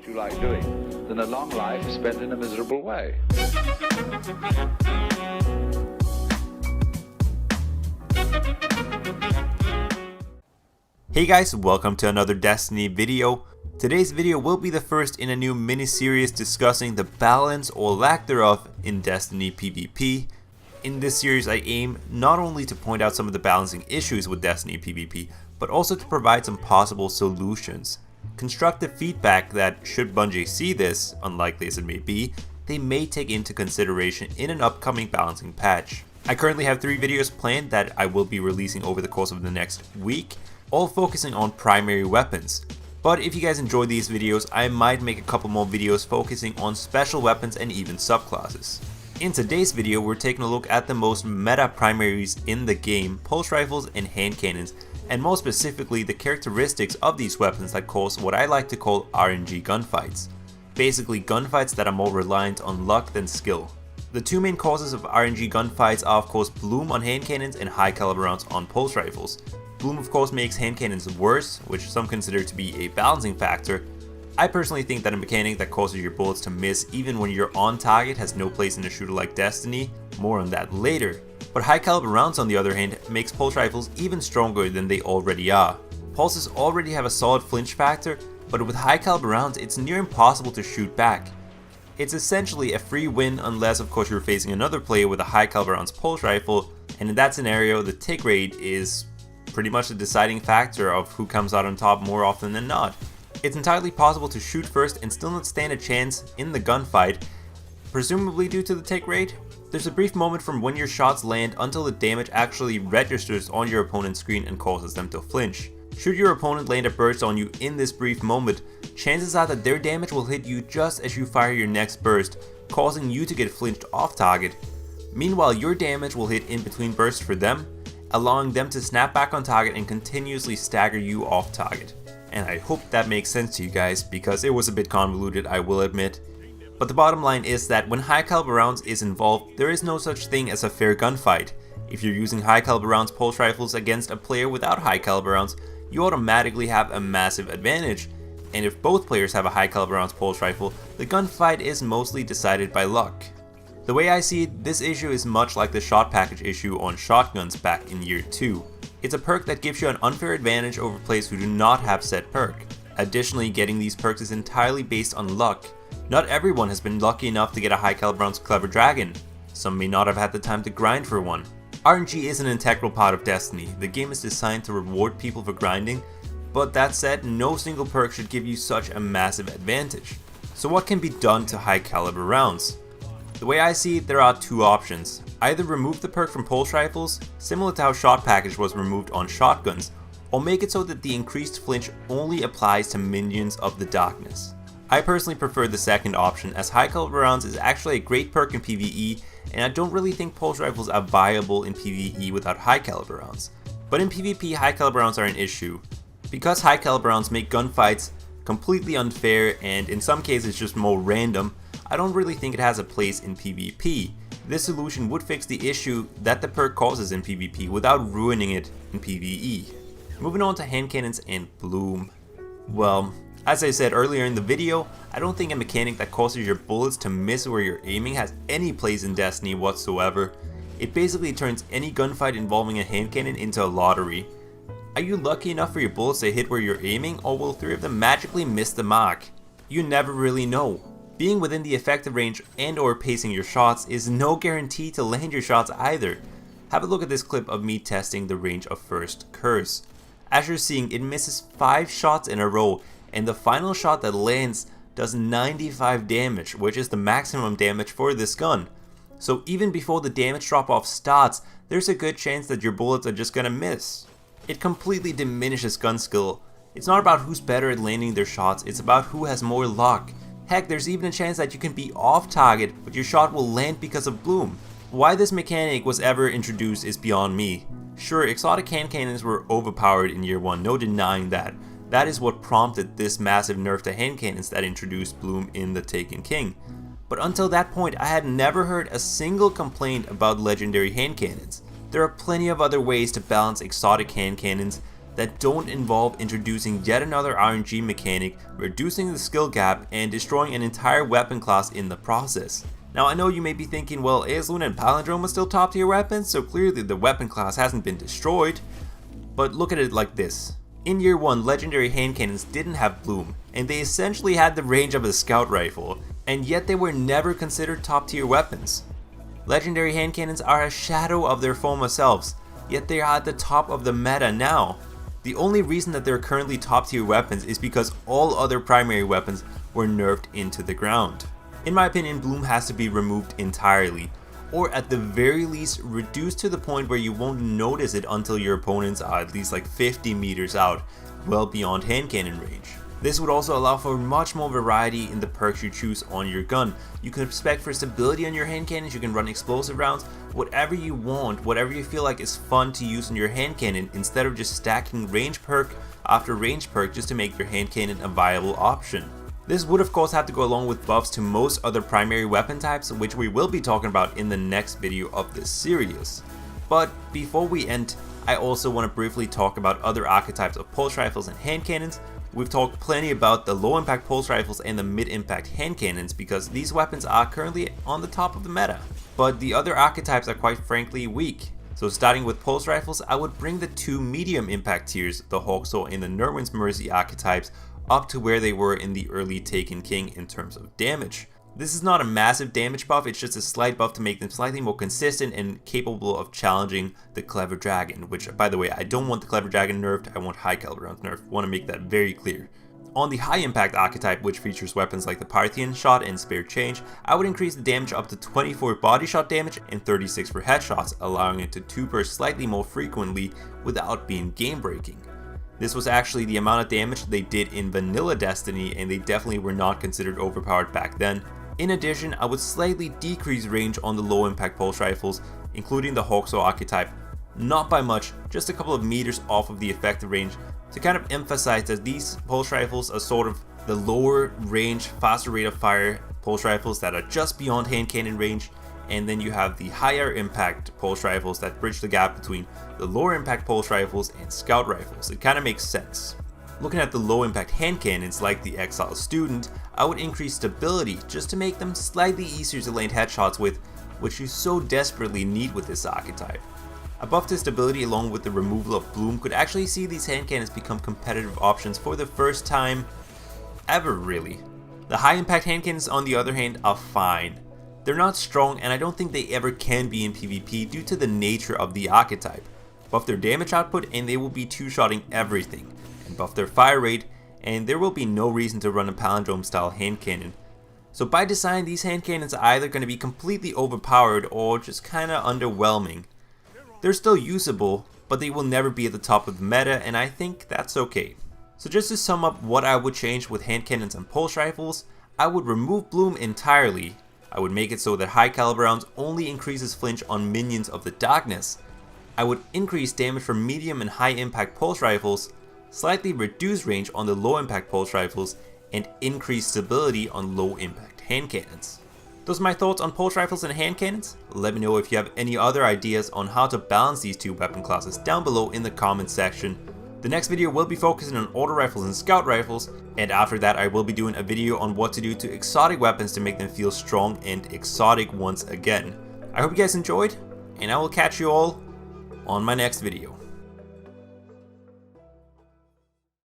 what you like doing than a long life spent in a miserable way. Hey guys, welcome to another Destiny video. Today's video will be the first in a new mini-series discussing the balance or lack thereof in Destiny PvP. In this series I aim not only to point out some of the balancing issues with Destiny PvP, but also to provide some possible solutions. Constructive feedback that, should Bungie see this, unlikely as it may be, they may take into consideration in an upcoming balancing patch. I currently have 3 videos planned that I will be releasing over the course of the next week, all focusing on primary weapons. But if you guys enjoy these videos, I might make a couple more videos focusing on special weapons and even subclasses. In today's video, we're taking a look at the most meta primaries in the game, pulse rifles and hand cannons, and more specifically the characteristics of these weapons that cause what I like to call RNG gunfights. Basically gunfights that are more reliant on luck than skill. The 2 main causes of RNG gunfights are of course bloom on hand cannons and high caliber rounds on pulse rifles. Bloom of course makes hand cannons worse, which some consider to be a balancing factor. I personally think that a mechanic that causes your bullets to miss even when you're on target has no place in a shooter like Destiny, more on that later. But high caliber rounds on the other hand makes pulse rifles even stronger than they already are. Pulses already have a solid flinch factor, but with high caliber rounds it's near impossible to shoot back. It's essentially a free win unless of course you're facing another player with a high caliber rounds pulse rifle, and in that scenario the tick rate is pretty much the deciding factor of who comes out on top more often than not. It's entirely possible to shoot first and still not stand a chance in the gunfight, presumably due to the tick rate. There's a brief moment from when your shots land until the damage actually registers on your opponent's screen and causes them to flinch. Should your opponent land a burst on you in this brief moment, chances are that their damage will hit you just as you fire your next burst, causing you to get flinched off target. Meanwhile, your damage will hit in between bursts for them, allowing them to snap back on target and continuously stagger you off target. And I hope that makes sense to you guys, because it was a bit convoluted, I will admit. But the bottom line is that when high caliber rounds is involved, there is no such thing as a fair gunfight. If you're using high caliber rounds pulse rifles against a player without high caliber rounds, you automatically have a massive advantage. And if both players have a high caliber rounds pulse rifle, the gunfight is mostly decided by luck. The way I see it, this issue is much like the shot package issue on shotguns back in year 2. It's a perk that gives you an unfair advantage over players who do not have said perk. Additionally, getting these perks is entirely based on luck. Not everyone has been lucky enough to get a high caliber rounds clever dragon. Some may not have had the time to grind for one. RNG is an integral part of Destiny. The game is designed to reward people for grinding, but that said, no single perk should give you such a massive advantage. So what can be done to high caliber rounds? The way I see it, there are 2 options. Either remove the perk from pulse rifles, similar to how shot package was removed on shotguns, or make it so that the increased flinch only applies to minions of the darkness. I personally prefer the second option, as high caliber rounds is actually a great perk in PvE, and I don't really think pulse rifles are viable in PvE without high caliber rounds. But in PvP, high caliber rounds are an issue. Because high caliber rounds make gunfights completely unfair and in some cases just more random, I don't really think it has a place in PvP. This solution would fix the issue that the perk causes in PvP without ruining it in PvE. Moving on to hand cannons and bloom. Well, as I said earlier in the video, I don't think a mechanic that causes your bullets to miss where you're aiming has any place in Destiny whatsoever. It basically turns any gunfight involving a hand cannon into a lottery. Are you lucky enough for your bullets to hit where you're aiming, or will 3 of them magically miss the mark? You never really know. Being within the effective range and or pacing your shots is no guarantee to land your shots either. Have a look at this clip of me testing the range of first curse. As you're seeing, it misses 5 shots in a row, and the final shot that lands does 95 damage, which is the maximum damage for this gun. So even before the damage drop off starts, there's a good chance that your bullets are just gonna miss. It completely diminishes gun skill. It's not about who's better at landing their shots, it's about who has more luck. Heck, there's even a chance that you can be off target, but your shot will land because of bloom. Why this mechanic was ever introduced is beyond me. Sure, exotic hand cannons were overpowered in year 1, no denying that. That is what prompted this massive nerf to hand cannons that introduced bloom in the Taken King. But until that point, I had never heard a single complaint about legendary hand cannons. There are plenty of other ways to balance exotic hand cannons, that don't involve introducing yet another RNG mechanic, reducing the skill gap, and destroying an entire weapon class in the process. Now I know you may be thinking, well, Aeslune and Palindrome are still top tier weapons, so clearly the weapon class hasn't been destroyed. But look at it like this. In year 1, legendary hand cannons didn't have bloom, and they essentially had the range of a scout rifle, and yet they were never considered top tier weapons. Legendary hand cannons are a shadow of their former selves, yet they are at the top of the meta now. The only reason that they're currently top tier weapons is because all other primary weapons were nerfed into the ground. In my opinion, bloom has to be removed entirely, or at the very least reduced to the point where you won't notice it until your opponents are at least like 50 meters out, well beyond hand cannon range. This would also allow for much more variety in the perks you choose on your gun. You can spec for stability on your hand cannons, you can run explosive rounds, whatever you want, whatever you feel like is fun to use on your hand cannon, instead of just stacking range perk after range perk just to make your hand cannon a viable option. This would of course have to go along with buffs to most other primary weapon types, which we will be talking about in the next video of this series. But before we end, I also want to briefly talk about other archetypes of pulse rifles and hand cannons. We've talked plenty about the low impact pulse rifles and the mid impact hand cannons because these weapons are currently on the top of the meta. But the other archetypes are quite frankly weak. So starting with pulse rifles, I would bring the 2 medium impact tiers, the Hawksaw and the Nerwin's Mercy archetypes, up to where they were in the early Taken King in terms of damage. This is not a massive damage buff, it's just a slight buff to make them slightly more consistent and capable of challenging the Clever Dragon, which by the way, I don't want the Clever Dragon nerfed, I want high caliber rounds nerfed, want to make that very clear. On the high impact archetype, which features weapons like the Parthian shot and Spare Change, I would increase the damage up to 24 body shot damage and 36 for headshots, allowing it to 2 burst slightly more frequently without being game breaking. This was actually the amount of damage they did in vanilla Destiny, and they definitely were not considered overpowered back then. In addition, I would slightly decrease range on the low impact pulse rifles, including the Hawksaw archetype, not by much, just a couple of meters off of the effective range, to kind of emphasize that these pulse rifles are sort of the lower range, faster rate of fire pulse rifles that are just beyond hand cannon range, and then you have the higher impact pulse rifles that bridge the gap between the lower impact pulse rifles and scout rifles. It kind of makes sense. Looking at the low impact hand cannons like the Exile Student, I would increase stability just to make them slightly easier to land headshots with, which you so desperately need with this archetype. A buff to stability along with the removal of bloom could actually see these hand cannons become competitive options for the first time ever really. The high impact hand cannons on the other hand are fine. They're not strong and I don't think they ever can be in PvP due to the nature of the archetype. Buff their damage output and they will be two-shotting everything, and buff their fire rate and there will be no reason to run a palindrome style hand cannon. So by design, these hand cannons are either going to be completely overpowered or just kinda underwhelming. They're still usable, but they will never be at the top of the meta, and I think that's okay. So just to sum up what I would change with hand cannons and pulse rifles, I would remove bloom entirely. I would make it so that high caliber rounds only increases flinch on minions of the darkness. I would increase damage from medium and high impact pulse rifles, slightly reduce range on the low impact pulse rifles, and increase stability on low impact hand cannons. Those are my thoughts on pulse rifles and hand cannons. Let me know if you have any other ideas on how to balance these two weapon classes down below in the comments section. The next video will be focusing on auto rifles and scout rifles, and after that I will be doing a video on what to do to exotic weapons to make them feel strong and exotic once again. I hope you guys enjoyed, and I will catch you all on my next video.